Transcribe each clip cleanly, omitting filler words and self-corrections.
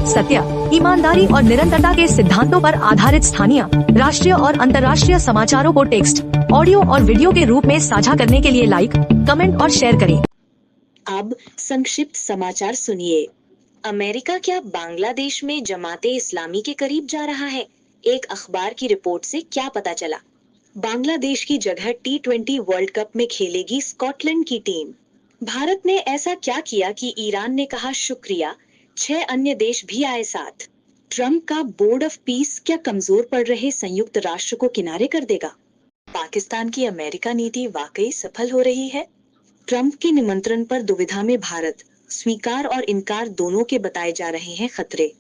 सत्य, ईमानदारी और निरंतरता के सिद्धांतों पर आधारित स्थानीय, राष्ट्रीय और अंतर्राष्ट्रीय समाचारों को टेक्स्ट, ऑडियो और वीडियो के रूप में साझा करने के लिए लाइक, कमेंट और शेयर करें। अब संक्षिप्त समाचार सुनिए। अमेरिका क्या बांग्लादेश में जमाते इस्लामी के करीब जा रहा है? एक अखबार की रिपोर्ट से क्या पता चला? बांग्लादेश की जगह T20 वर्ल्ड कप में खेलेगी स्कॉटलैंड की टीम। भारत ने ऐसा क्या किया कि ईरान ने कहा शुक्रिया, 6 अन्य देश भी आए साथ। ट्रंप का बोर्ड ऑफ पीस क्या कमजोर पड़ रहे संयुक्त राष्ट्र को किनारे कर देगा? पाकिस्तान की अमेरिका नीति वाकई सफल हो रही है? ट्रंप के निमंत्रण पर दुविधा में भारत, स्वीकार और इनकार दोनों के बताए जा रहे हैं खतरे।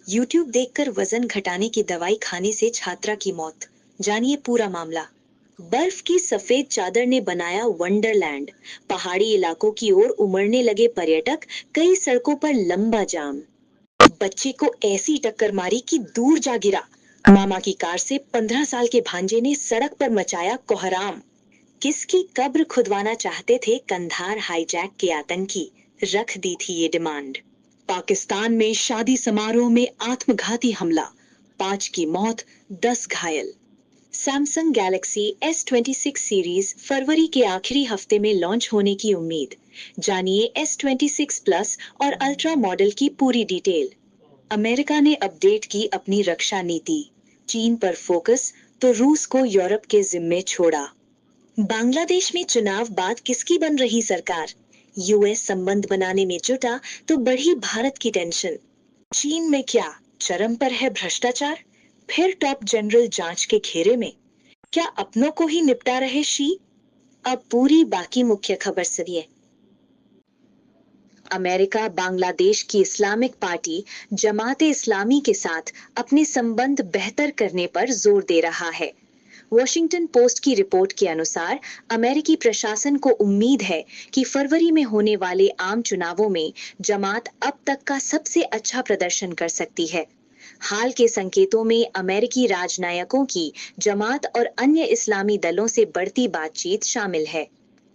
YouTube देखकर वजन घटाने की दवाई खाने से छात्रा की मौत, जानिए पूरा मामला। बर्फ की सफेद चादर ने बनाया वंडरलैंड, पहाड़ी इलाकों की ओर उमड़ने लगे पर्यटक, कई सड़कों पर लंबा जाम। बच्चे को ऐसी टक्कर मारी कि दूर जा गिरा। मामा की कार से 15 साल के भांजे ने सड़क पर मचाया कोहराम। किसकी कब्र खुदवाना चाहते थे कंधार हाईजैक के आतंकी, रख दी थी ये डिमांड। पाकिस्तान में शादी समारोह में आत्मघाती हमला, 5 की मौत, 10 घायल। सैमसंग गैलेक्सी S26 सीरीज फरवरी के आखिरी हफ्ते में लॉन्च होने की उम्मीद। जानिए S26 प्लस और अल्ट्रा मॉडल की पूरी डिटेल। अमेरिका ने अपडेट की अपनी रक्षा नीति, चीन पर फोकस तो रूस को यूरोप के जिम्मे छोड़ा। बांग्लादेश में चुनाव बाद किसकी बन रही सरकार? यूएस संबंध बनाने में जुटा तो बढ़ी भारत की टेंशन। चीन में क्या चरम पर है भ्रष्टाचार? फिर टॉप जनरल जांच के घेरे में। क्या अपनों को ही निपटा रहे शी? अब पूरी बाकी मुख्य खबर सुनिए। अमेरिका बांग्लादेश की इस्लामिक पार्टी जमाते इस्लामी के साथ अपने संबंध बेहतर करने पर जोर दे रहा है। वॉशिंगटन पोस्ट की रिपोर्ट के अनुसार अमेरिकी प्रशासन को उम्मीद है कि फरवरी में होने वाले आम चुनावों में जमात अब तक का सबसे अच्छा प्रदर्शन कर सकती है। हाल के संकेतों में अमेरिकी राजनयिकों की जमात और अन्य इस्लामी दलों से बढ़ती बातचीत शामिल है।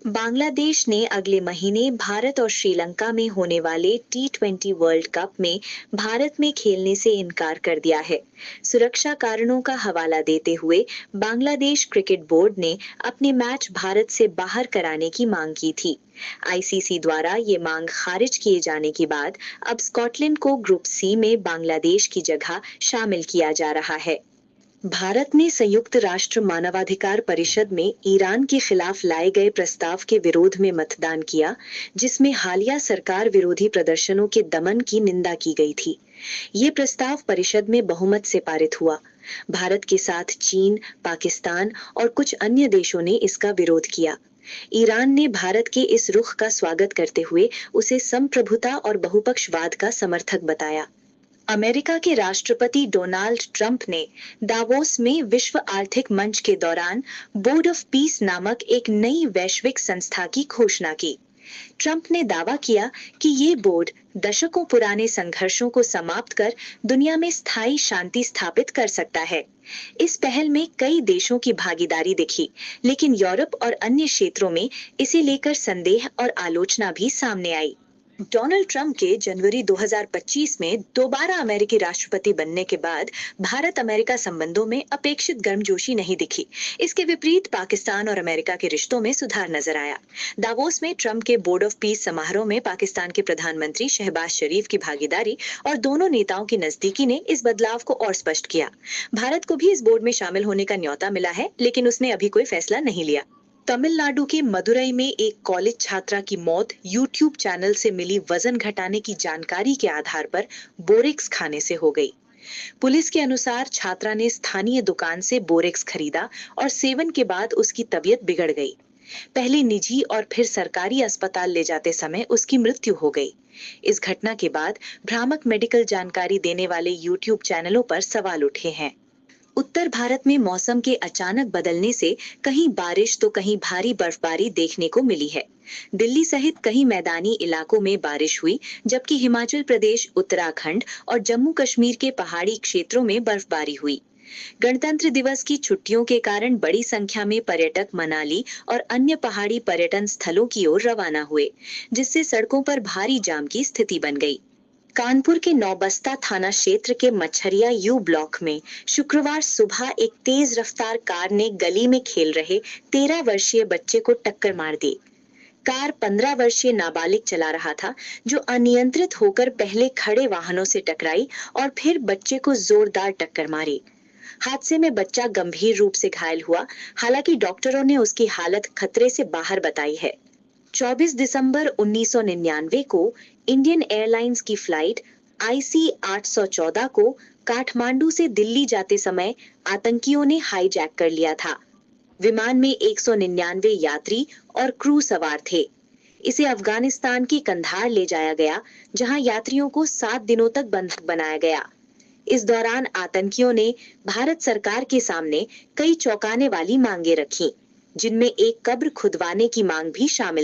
बांग्लादेश ने अगले महीने भारत और श्रीलंका में होने वाले T20 वर्ल्ड कप में भारत में खेलने से इनकार कर दिया है। सुरक्षा कारणों का हवाला देते हुए बांग्लादेश क्रिकेट बोर्ड ने अपने मैच भारत से बाहर कराने की मांग की थी। आईसीसी द्वारा ये मांग खारिज किए जाने के बाद अब स्कॉटलैंड को ग्रुप सी में बांग्लादेश की जगह शामिल किया जा रहा है। भारत ने संयुक्त राष्ट्र मानवाधिकार परिषद में ईरान के खिलाफ लाए गए प्रस्ताव के विरोध में मतदान किया, जिसमें हालिया सरकार विरोधी प्रदर्शनों के दमन की निंदा की गई थी। ये प्रस्ताव परिषद में बहुमत से पारित हुआ। भारत के साथ चीन, पाकिस्तान और कुछ अन्य देशों ने इसका विरोध किया। ईरान ने भारत के इस रुख का स्वागत करते हुए उसे संप्रभुता और बहुपक्षवाद का समर्थक बताया। अमेरिका के राष्ट्रपति डोनाल्ड ट्रंप ने दावोस में विश्व आर्थिक मंच के दौरान बोर्ड ऑफ पीस नामक एक नई वैश्विक संस्था की घोषणा की। ट्रंप ने दावा किया कि ये बोर्ड दशकों पुराने संघर्षों को समाप्त कर दुनिया में स्थायी शांति स्थापित कर सकता है। इस पहल में कई देशों की भागीदारी दिखी, लेकिन यूरोप और अन्य क्षेत्रों में इसे लेकर संदेह और आलोचना भी सामने आई। डोनाल्ड ट्रंप के जनवरी 2025 में दोबारा अमेरिकी राष्ट्रपति बनने के बाद भारत अमेरिका संबंधों में अपेक्षित गर्मजोशी नहीं दिखी। इसके विपरीत पाकिस्तान और अमेरिका के रिश्तों में सुधार नजर आया। दावोस में ट्रंप के बोर्ड ऑफ पीस समारोह में पाकिस्तान के प्रधानमंत्री शहबाज शरीफ की भागीदारी और दोनों नेताओं की नजदीकी ने इस बदलाव को और स्पष्ट किया। भारत को भी इस बोर्ड में शामिल होने का न्योता मिला है, लेकिन उसने अभी कोई फैसला नहीं लिया। तमिलनाडु के मदुरई में एक कॉलेज छात्रा की मौत YouTube चैनल से मिली वजन घटाने की जानकारी के आधार पर बोरेक्स खाने से हो गई। पुलिस के अनुसार छात्रा ने स्थानीय दुकान से बोरेक्स खरीदा और सेवन के बाद उसकी तबीयत बिगड़ गई। पहले निजी और फिर सरकारी अस्पताल ले जाते समय उसकी मृत्यु हो गई। इस घटना के बाद भ्रामक मेडिकल जानकारी देने वाले YouTube चैनलों पर सवाल उठे हैं। उत्तर भारत में मौसम के अचानक बदलने से कहीं बारिश तो कहीं भारी बर्फबारी देखने को मिली है। दिल्ली सहित कई मैदानी इलाकों में बारिश हुई, जबकि हिमाचल प्रदेश, उत्तराखंड और जम्मू कश्मीर के पहाड़ी क्षेत्रों में बर्फबारी हुई। गणतंत्र दिवस की छुट्टियों के कारण बड़ी संख्या में पर्यटक मनाली और अन्य पहाड़ी पर्यटन स्थलों की ओर रवाना हुए, जिससे सड़कों पर भारी जाम की स्थिति बन गई। कानपुर के नौबस्ता थाना क्षेत्र के मच्छरिया यू ब्लॉक में शुक्रवार सुबह एक तेज रफ्तार कार ने गली में खेल रहे 13 वर्षीय बच्चे को टक्कर मार दी। कार 15 वर्षीय नाबालिग चला रहा था, जो अनियंत्रित होकर पहले खड़े वाहनों से टकराई और फिर बच्चे को जोरदार टक्कर मारी। हादसे में बच्चा गंभीर रूप से घायल हुआ। हालांकि डॉक्टरों ने उसकी हालत खतरे से बाहर बताई है। 24 दिसंबर 1999 को इंडियन एयरलाइंस की फ्लाइट IC 814 को काठमांडू से दिल्ली जाते समय आतंकियों ने हाईजैक कर लिया था। विमान में 199 यात्री और क्रू सवार थे। इसे अफगानिस्तान के कंधार ले जाया गया, जहां यात्रियों को 7 दिनों तक बंधक बनाया गया। इस दौरान आतंकियों ने भारत सरकार के सामने कई चौंकाने वाली मांगे रखी, जिनमें एक कब्र खुदवाने की मांग भी शामिल